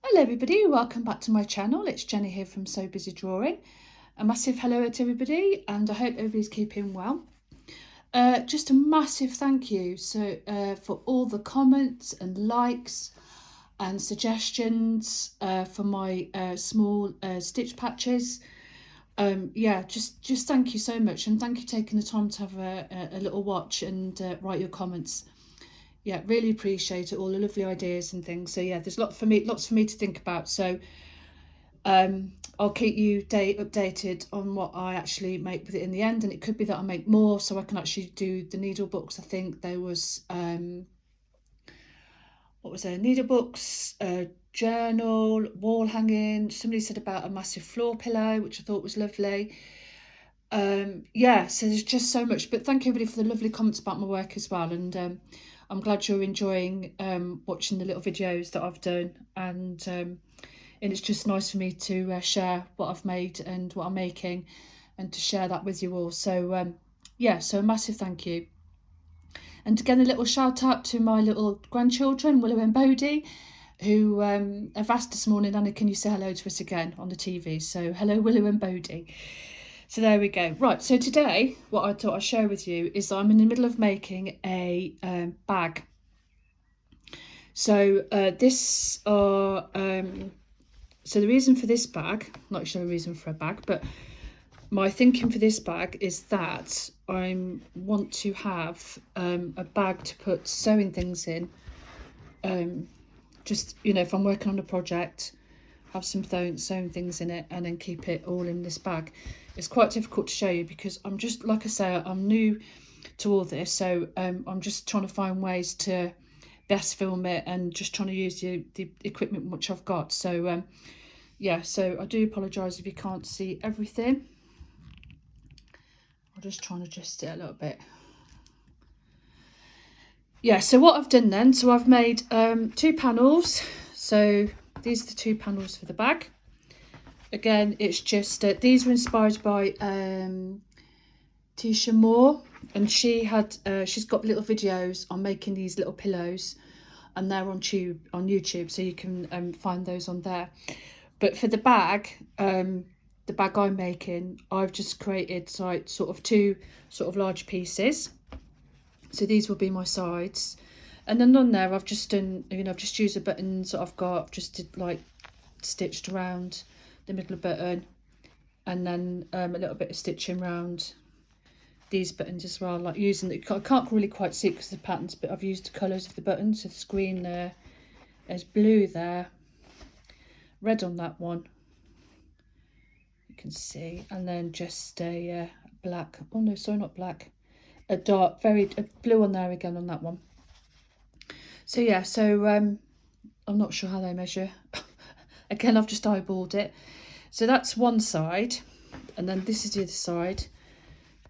Hello everybody, welcome back to my channel. It's Jenny here from So Busy Drawing. A massive hello to everybody and I hope everybody's keeping well. Just a massive thank you for all the comments and likes and suggestions for my small stitch patches. Just thank you so much, and thank you for taking the time to have a little watch and write your comments. Yeah, really appreciate it, all the lovely ideas and things. So yeah, there's lots for me to think about. So I'll keep you updated on what I actually make with it in the end, and it could be that I make more so I can actually do the needle books. I think there was what was there, needle books, journal, wall hanging. Somebody said about a massive floor pillow, which I thought was lovely. Yeah, so there's just so much, but thank you everybody for the lovely comments about my work as well, and I'm glad you're enjoying watching the little videos that I've done, and it's just nice for me to share what I've made and what I'm making, and to share that with you all. So yeah, so a massive thank you. And again, a little shout out to my little grandchildren, Willow and Bodie, who have asked this morning, Anna, can you say hello to us again on the TV? So hello, Willow and Bodie. So there we go. Right, so today what I thought I'd share with you is I'm in the middle of making a bag. So so the reason for this bag, not sure the reason for a bag, but my thinking for this bag is that I want to have a bag to put sewing things in. Just, you know, if I'm working on a project, have some sewing things in it and then keep it all in this bag. It's quite difficult to show you because I'm just, like I say, I'm new to all this, so I'm just trying to find ways to best film it and just trying to use the equipment which I've got. So yeah, so I do apologise if you can't see everything. I'm just trying to adjust it a little bit. Yeah, so what I've done then, so I've made 2 panels. So these are the 2 panels for the bag. Again, it's just these were inspired by Tisha Moore, and she's got little videos on making these little pillows, and they're on YouTube, so you can find those on there. But for the bag I'm making, I've just created sort of 2 sort of large pieces. So these will be my sides, and then on there I've just done, you know, I've just used the buttons that I've got, just to, like, stitched around the middle of the button, and then a little bit of stitching around these buttons as well, like using the, I can't really quite see it because of the patterns, but I've used the colours of the buttons. So there's green there, there's blue there, red on that one, you can see, and then just a black, oh no, sorry, not black, a dark, a blue on there again on that one. So yeah, so I'm not sure how they measure. Again, I've just eyeballed it. So that's one side, and then this is the other side.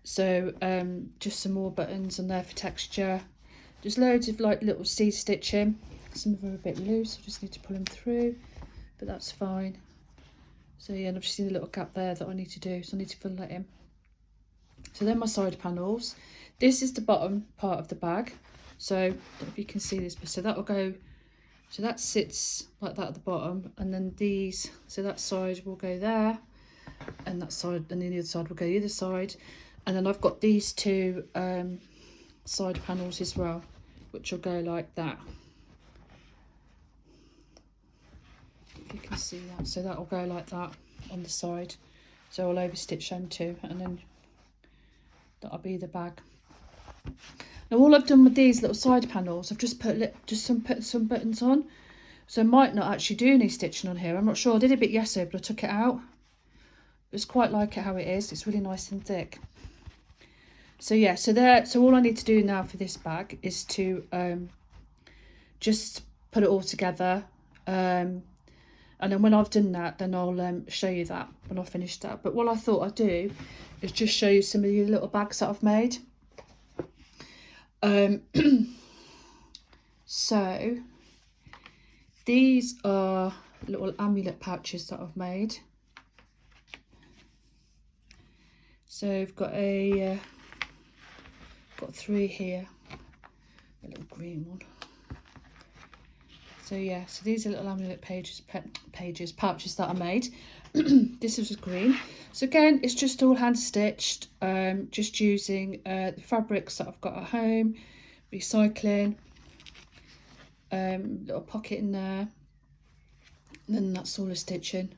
So just some more buttons on there for texture. Just loads of like little seed stitching. Some of them are a bit loose, I just need to pull them through, but that's fine. So yeah, and I've just seen a little gap there that I need to do, so I need to fill that in. So then my side panels. This is the bottom part of the bag. So I don't know if you can see this, but so that will go, so that sits like that at the bottom, and then these, so that side will go there, and that side, and then the other side will go the other side. And then I've got these 2 side panels as well, which will go like that. If you can see that, so that will go like that on the side. So I'll over stitch them too, and then that'll be the bag. Now all I've done with these little side panels, I've just put some buttons on. So I might not actually do any stitching on here. I'm not sure. I did a bit yesterday, but I took it out. It's quite like it how it is. It's really nice and thick. So yeah, so all I need to do now for this bag is to just put it all together, and then when I've done that, then I'll show you that when I've finished that. But what I thought I'd do is just show you some of the little bags that I've made. So these are little amulet pouches that I've made. So I've got got 3 here, a little green one, So yeah, so these are little amulet pouches that I made. This is green. So again, it's just all hand stitched, just using the fabrics that I've got at home, recycling, little pocket in there, and then that's all the stitching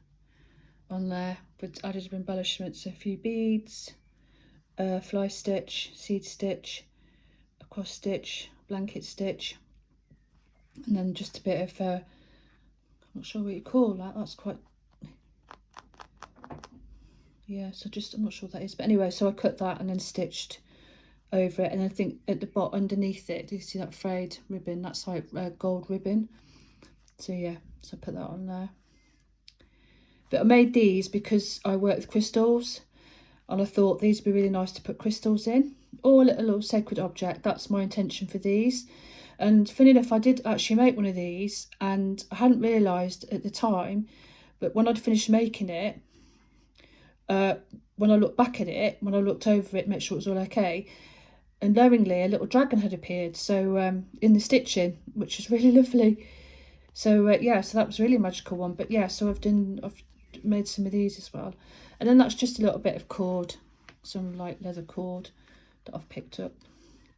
on there with added embellishments, a few beads, fly stitch, seed stitch, a cross stitch, blanket stitch, and then just a bit of I'm not sure what you call that, that's quite, yeah, so just, I'm not sure what that is, but anyway, so I cut that and then stitched over it, and I think at the bottom underneath it, do you see that frayed ribbon? That's like gold ribbon. So yeah, so I put that on there. But I made these because I work with crystals, and I thought these would be really nice to put crystals in, or a little sacred object. That's my intention for these. And funny enough, I did actually make one of these, and I hadn't realised at the time, but when I'd finished making it, when I looked back at it, when I looked over it, make sure it was all okay, unknowingly a little dragon had appeared, so in the stitching, which is really lovely. So yeah, so that was a really magical one. But yeah, so I've made some of these as well, and then that's just a little bit of cord, some light leather cord that I've picked up.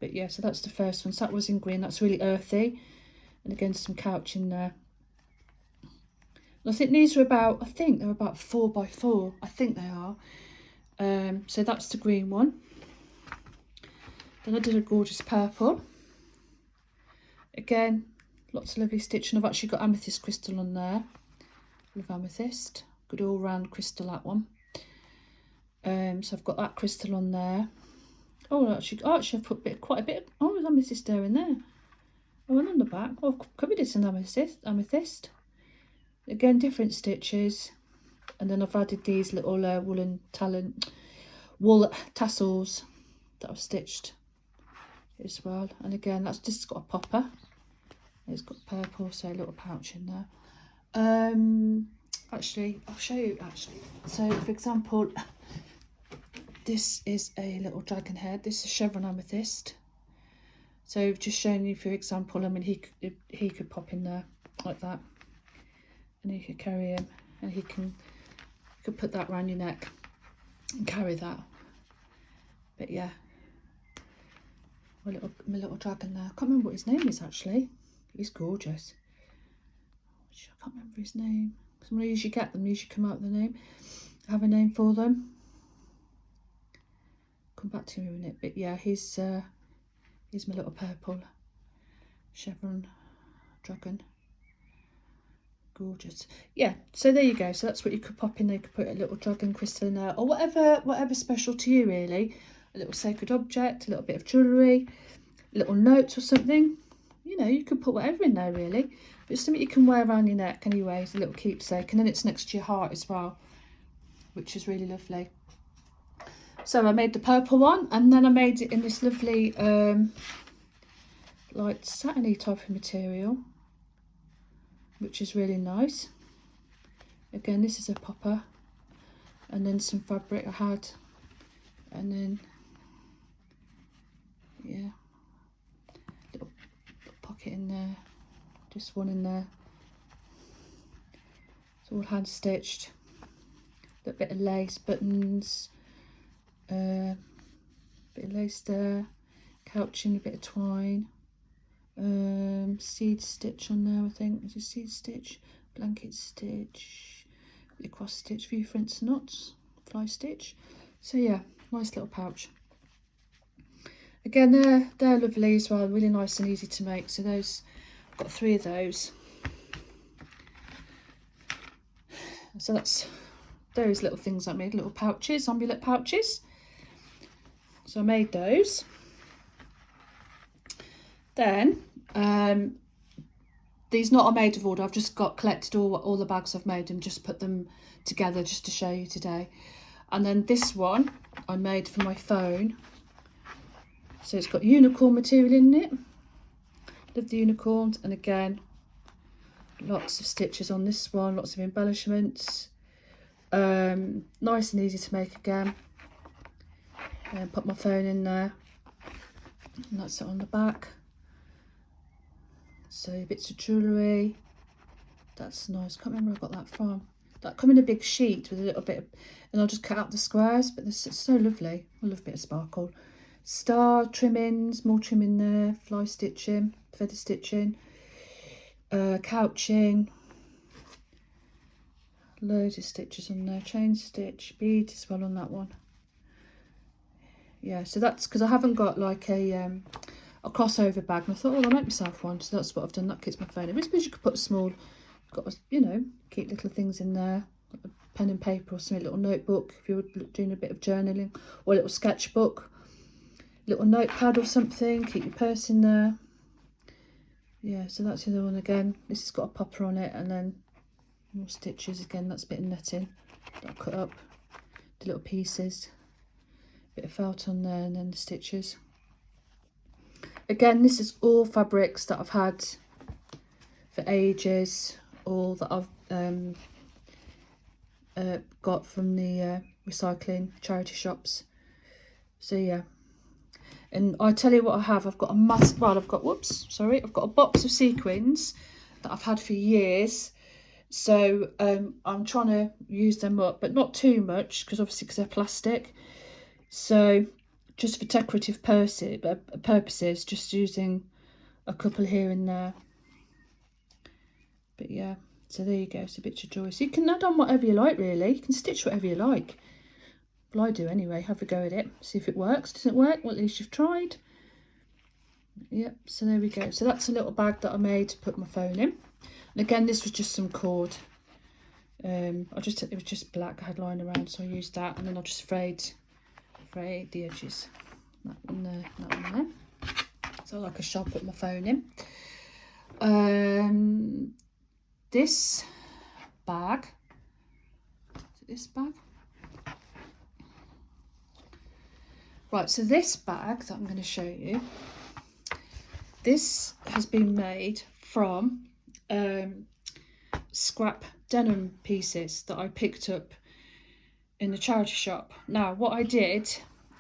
But yeah, so that's the first one. So that was in green, that's really earthy, and again some couch in there. And I think these are about, I think they're about 4x4, I think they are. So that's the green one. Then I did a gorgeous purple. Again, lots of lovely stitching. I've actually got amethyst crystal on there. With amethyst. Good all round crystal, that one. So I've got that crystal on there. Oh, actually I've put quite a bit. Oh, there's amethyst there in there. Oh, and on the back. Oh, could be this an amethyst. Again, different stitches. And then I've added these little wool tassels that I've stitched as well. And again, that's just got a popper. It's got purple, so a little pouch in there. Actually, I'll show you actually. So for example, this is a little dragon head. This is chevron amethyst. So just showing you for example, I mean he could pop in there like that, and you could carry him, and you could put that around your neck and carry that. But yeah, my little dragon there. I can't remember what his name is actually. He's gorgeous. I can't remember his name. Some usually get them, usually come out with a name. I have a name for them. Come back to me in a minute. But yeah, he's my little purple chevron dragon. Gorgeous. Yeah, so there you go. So that's what you could pop in there. You could put a little dragon crystal in there, or whatever special to you really. A little sacred object, a little bit of jewellery, little notes or something. You know, you could put whatever in there really. But it's something you can wear around your neck anyway, it's a little keepsake. And then it's next to your heart as well, which is really lovely. So I made the purple one, and then I made it in this lovely like satiny type of material, which is really nice. Again, this is a popper, and then some fabric I had, and then yeah, little pocket in there, just one in there. It's all hand stitched. A little bit of lace, buttons, bit of lace there, couching, a bit of twine, seed stitch on there. I think there's a seed stitch, blanket stitch, a bit of cross stitch, few fronts knots, fly stitch. So yeah, nice little pouch. Again, they're lovely as well, really nice and easy to make. So those, I've got 3 of those. So that's those little things I made, little pouches, amulet pouches. So I made those. Then these not are made of order. I've just collected all the bags I've made and just put them together just to show you today. And then this one I made for my phone. So it's got unicorn material in it. Love the unicorns. And again, lots of stitches on this one, lots of embellishments. Nice and easy to make again. And put my phone in there. And that's it on the back. So bits of jewellery. That's nice. Can't remember where I got that from. That come in a big sheet with a little bit of, and I'll just cut out the squares, but this is so lovely. I love a bit of sparkle. Star trimmings, more trimming there, fly stitching, feather stitching, couching, loads of stitches on there, chain stitch, beads as well on that one. Yeah, so that's because I haven't got like a crossover bag, and I thought, oh, I'll make myself one. So that's what I've done. That keeps my phone in. I suppose you could put a small, got, you know, keep little things in there, like a pen and paper or something, a little notebook if you're doing a bit of journaling, or a little sketchbook, little notepad or something. Keep your purse in there. Yeah, so that's the other one again. This has got a popper on it, and then more stitches again. That's a bit of netting that I cut up, the little pieces. Bit of felt on there, and then the stitches. Again, this is all fabrics that I've had for ages, all that I've got from the recycling charity shops. So yeah, and I tell you what I have. I've got I've got I've got a box of sequins that I've had for years. So I'm trying to use them up, but not too much, because obviously because they're plastic. So just for decorative purposes, just using a couple here and there. But yeah, so there you go. It's a bit of joy. So you can add on whatever you like, really. You can stitch whatever you like. Well, I do anyway. Have a go at it. See if it works. Doesn't work? Well, at least you've tried. Yep, so there we go. So that's a little bag that I made to put my phone in. And again, this was just some cord. It was just black I had lying around, so I used that, and then I just frayed the edges. That one there, that one there. So like I shall put my phone in. This bag. Is it this bag? Right, so this bag that I'm going to show you, this has been made from scrap denim pieces that I picked up in the charity shop. Now, what I did,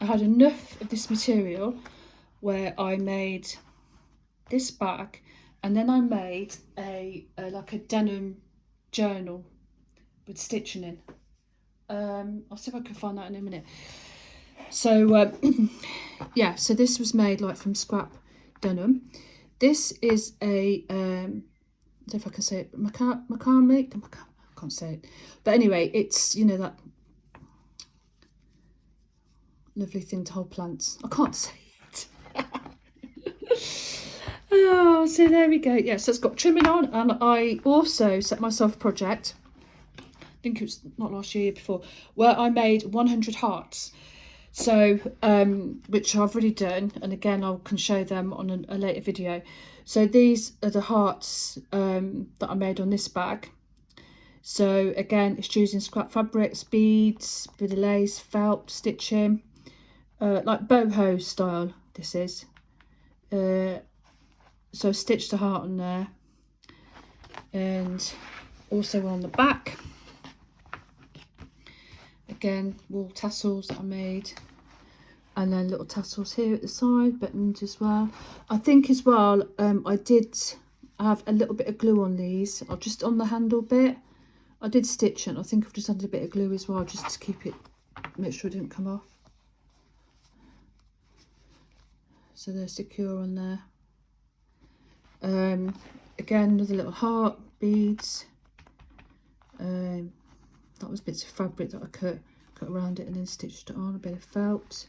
I had enough of this material where I made this bag, and then I made like a denim journal with stitching in. I'll see if I can find that in a minute. So yeah, so this was made like from scrap denim. This is a I don't know if I can say it, macrame. I can't say it, but anyway, it's, you know, that lovely thing to hold plants. I can't say it. Oh, so there we go. Yeah, so it's got trimming on, and I also set myself a project, I think it was not last year, before, where I made 100 hearts. So which I've already done, and again I can show them on a later video. So these are the hearts that I made on this bag. So again, it's using scrap fabrics, beads, bit of lace, felt, stitching, like boho style this is. So I stitched the heart on there, and also on the back, again, wool tassels that I made, and then little tassels here at the side, buttons as well. I think as well, I did have a little bit of glue on these, or just on the handle bit. I did stitch it. I think I've just added a bit of glue as well, just to keep it, make sure it didn't come off. So they're secure on there. Again, another little heart, beads. That was bits of fabric that I cut around it and then stitched it on, a bit of felt.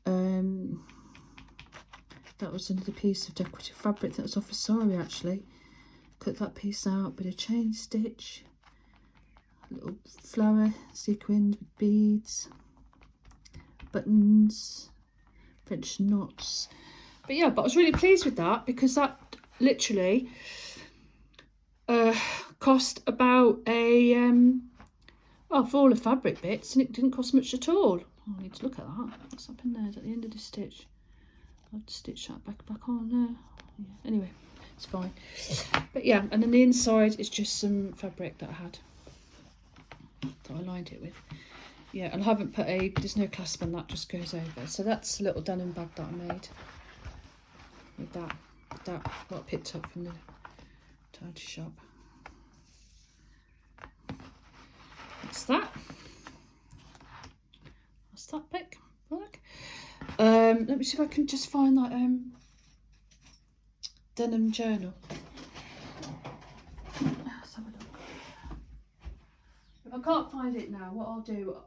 That was another piece of decorative fabric that was off a sari actually. Cut that piece out, bit of chain stitch, a little flower sequined with beads, buttons, French knots. But yeah, but I was really pleased with that, because that literally cost about a well, for all the fabric bits, and it didn't cost much at all. Oh, I need to look at that. What's up in there? Is at the end of the stitch? I'll stitch that back on there. Yeah, anyway, it's fine. But yeah, and then the inside is just some fabric that I had, that I lined it with. Yeah, and I haven't put there's no clasp on that, just goes over. So that's a little denim bag that I made with that. that what I picked up from the tidy shop. That's that. That's that pick. Look. Let me see if I can just find that denim journal. Let's have a look. If I can't find it now, what I'll do,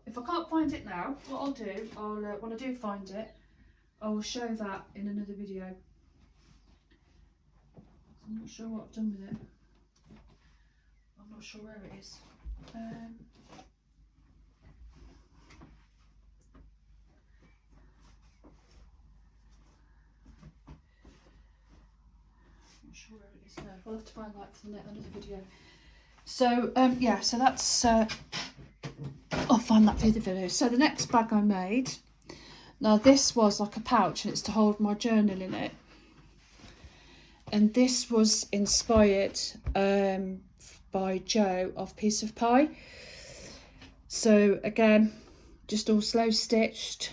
when I do find it, I will show that in another video. I'm not sure what I've done with it. I'm not sure where it is. Not sure where it is now. We'll have to find that for another video. So yeah, so that's I'll find that for the video. So the next bag I made, now this was like a pouch and it's to hold my journal in it. And this was inspired by Jo of Piece of Pie. So again, just all slow stitched,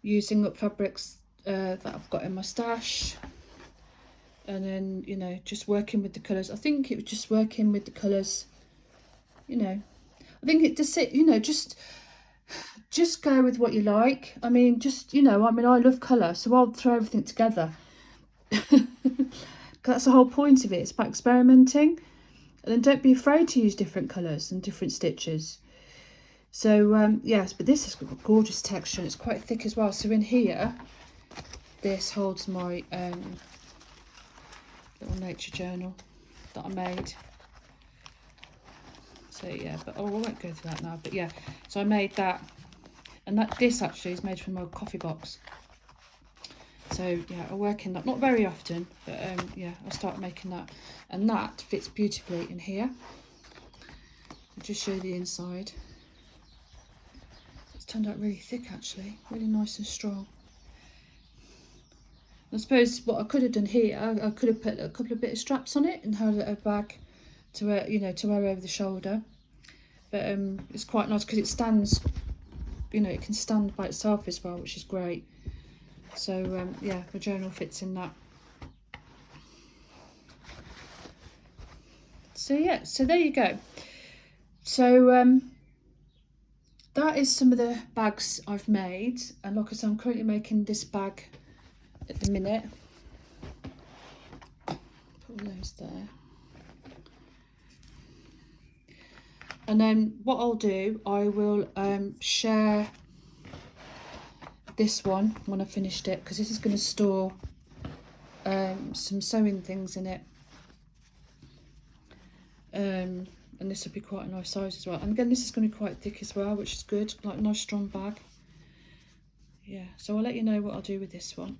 using up fabrics that I've got in my stash. And then, you know, just working with the colours. I think it was just working with the colours, you know. I think it just, you know, just go with what you like. I mean, just, you know, I mean, I love colour, so I'll throw everything together. That's the whole point of it. It's about experimenting. And then don't be afraid to use different colours and different stitches. So, yes, but this has got a gorgeous texture and it's quite thick as well. So in here, this holds my little nature journal that I made. So yeah, but I won't go through that now. But yeah, so I made that, and this actually is made from my coffee box. So yeah, I work in that, not very often, but yeah, I started making that, and that fits beautifully in here. I'll just show you the inside. It's turned out really thick actually, really nice and strong. I suppose what I could have done here, I could have put a couple of bit of straps on it and held it a bag to wear, you know, to wear over the shoulder. But it's quite nice because it stands, you know, it can stand by itself as well, which is great. So yeah, the journal fits in that. So yeah, so there you go. So that is some of the bags I've made, and like I said, I'm currently making this bag at the minute. Put all those there. And then what I'll do, I will share this one when I finished it, because this is going to store some sewing things in it. And this will be quite a nice size as well. And again, this is going to be quite thick as well, which is good, like a nice strong bag. Yeah, so I'll let you know what I'll do with this one.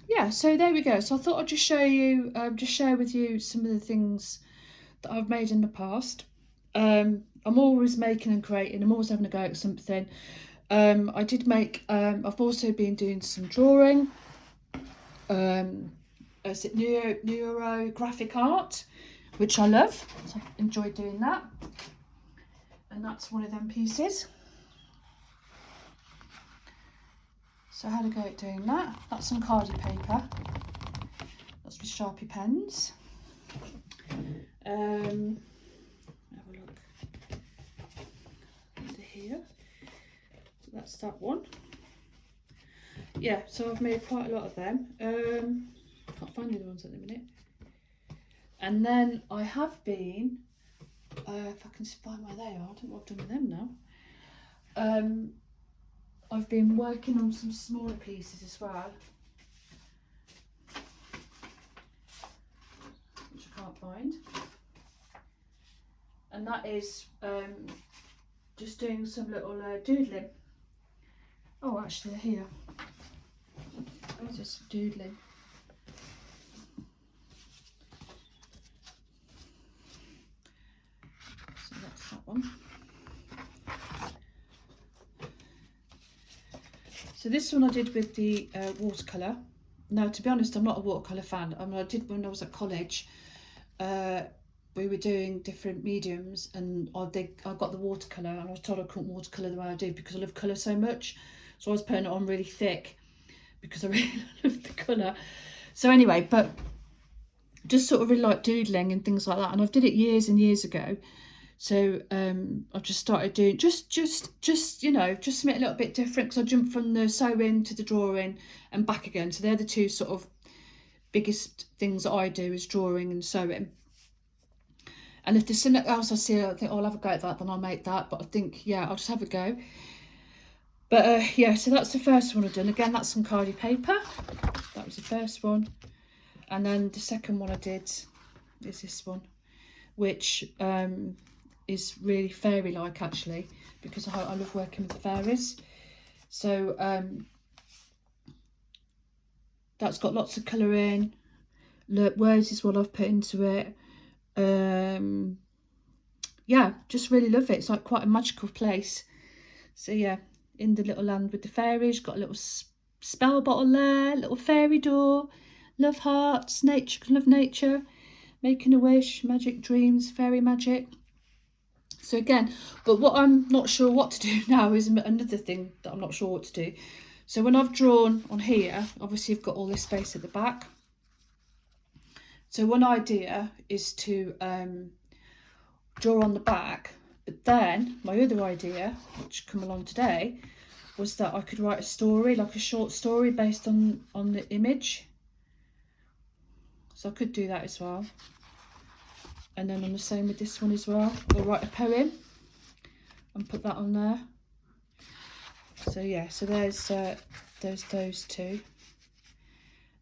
Yeah, so there we go. So I thought I'd just show you, just share with you some of the things that I've made in the past. I'm always making and creating. I'm always having a go at something. I did make, I've also been doing some drawing. Is it neuro graphic art, which I love. So I enjoy doing that. And that's one of them pieces. So I had a go at doing that. That's some cardie paper. That's with Sharpie pens. Have a look under here. So that's that one. Yeah, so I've made quite a lot of them. Can't find the other ones at the minute. And then I have been, if I can find where they are, I don't know what I've done with them now. I've been working on some smaller pieces as well, which I can't find. And that is just doing some little doodling. Oh, actually they're here. I'm just doodling. So that's that one. So this one I did with the watercolour. Now, to be honest, I'm not a watercolour fan. I mean, I did when I was at college. We were doing different mediums, and I got the watercolour, and I was told I couldn't watercolour the way I do because I love colour so much. So I was putting it on really thick. because I really love the colour. So anyway, but just sort of really like doodling and things like that, and I've did it years and years ago. So I've just started doing just you know, just something a little bit different, because I jumped from the sewing to the drawing and back again. So they're the two sort of biggest things that I do, is drawing and sewing. And if there's something else I see, I think, oh, I'll have a go at that, then I'll make that. But I think, yeah, I'll just have a go. But yeah, so that's the first one I've done. Again, that's some cardie paper. That was the first one. And then the second one I did is this one, which is really fairy-like, actually, because I love working with the fairies. So that's got lots of colour in. Look, words is what I've put into it. Yeah, just really love it. It's like quite a magical place. So yeah, in the little land with the fairies, got a little spell bottle there, little fairy door, love hearts, nature, love nature, making a wish, magic dreams, fairy magic. So again, but what I'm not sure what to do now is another thing that I'm not sure what to do. So when I've drawn on here, obviously you've got all this space at the back. So one idea is to draw on the back, but then my other idea, which come along today, was that I could write a story, like a short story based on the image. So I could do that as well. And then I'm the same with this one as well. Or write a poem and put that on there. So yeah, so there's those two.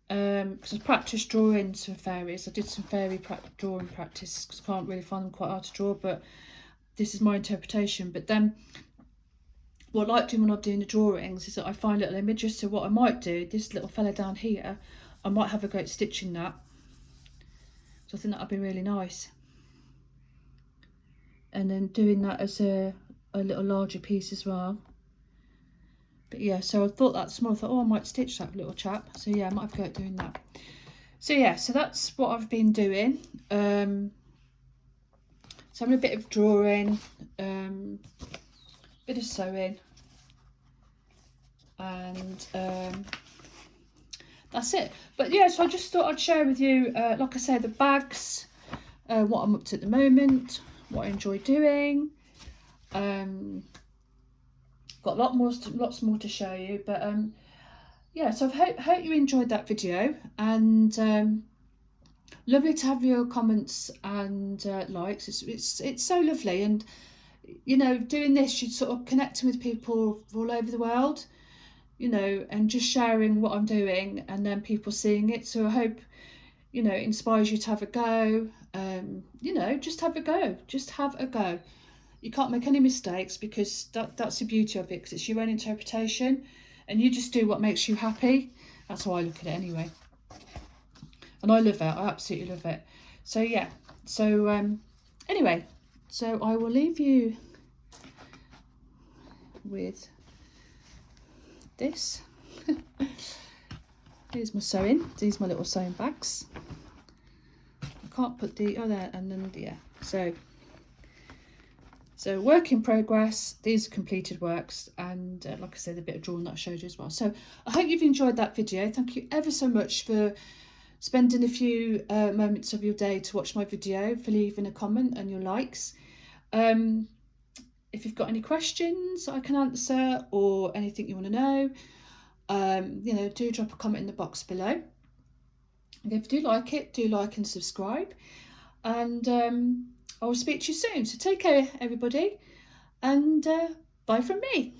Because I practiced drawings for fairies. I did some fairy drawing practice, because I can't really find them quite hard to draw, but this is my interpretation. But then what I like doing when I'm doing the drawings is that I find little images. So what I might do, this little fella down here, I might have a go at stitching that. So I think that'd be really nice. And then doing that as a little larger piece as well. But yeah, so I thought that small, I thought, oh, I might stitch that little chap. So yeah, I might have a go at doing that. So yeah, so that's what I've been doing. So having a bit of drawing, bit of sewing, and that's it. But yeah, so I just thought I'd share with you, like I said, the bags, what I'm up to at the moment, what I enjoy doing. Got lots more to show you, but yeah, so I hope you enjoyed that video, and lovely to have your comments and likes. It's so lovely, and you know, doing this, you're sort of connecting with people all over the world, you know, and just sharing what I'm doing, and then people seeing it. So I hope, you know, it inspires you to have a go. You know, just have a go. Just have a go. You can't make any mistakes, because that's the beauty of it, because it's your own interpretation, and you just do what makes you happy. That's how I look at it anyway. And I love it. I absolutely love it. So yeah. So anyway, so I will leave you with this. Here's my sewing. These are my little sewing bags. I can't put the, oh, there, and then, yeah. So work in progress. These are completed works, and like I said, a bit of drawing that I showed you as well. So I hope you've enjoyed that video. Thank you ever so much for spending a few moments of your day to watch my video, for leaving a comment and your likes. If you've got any questions I can answer, or anything you want to know, you know, do drop a comment in the box below. And if you do like it, do like and subscribe, and I will speak to you soon. So take care, everybody, and bye from me.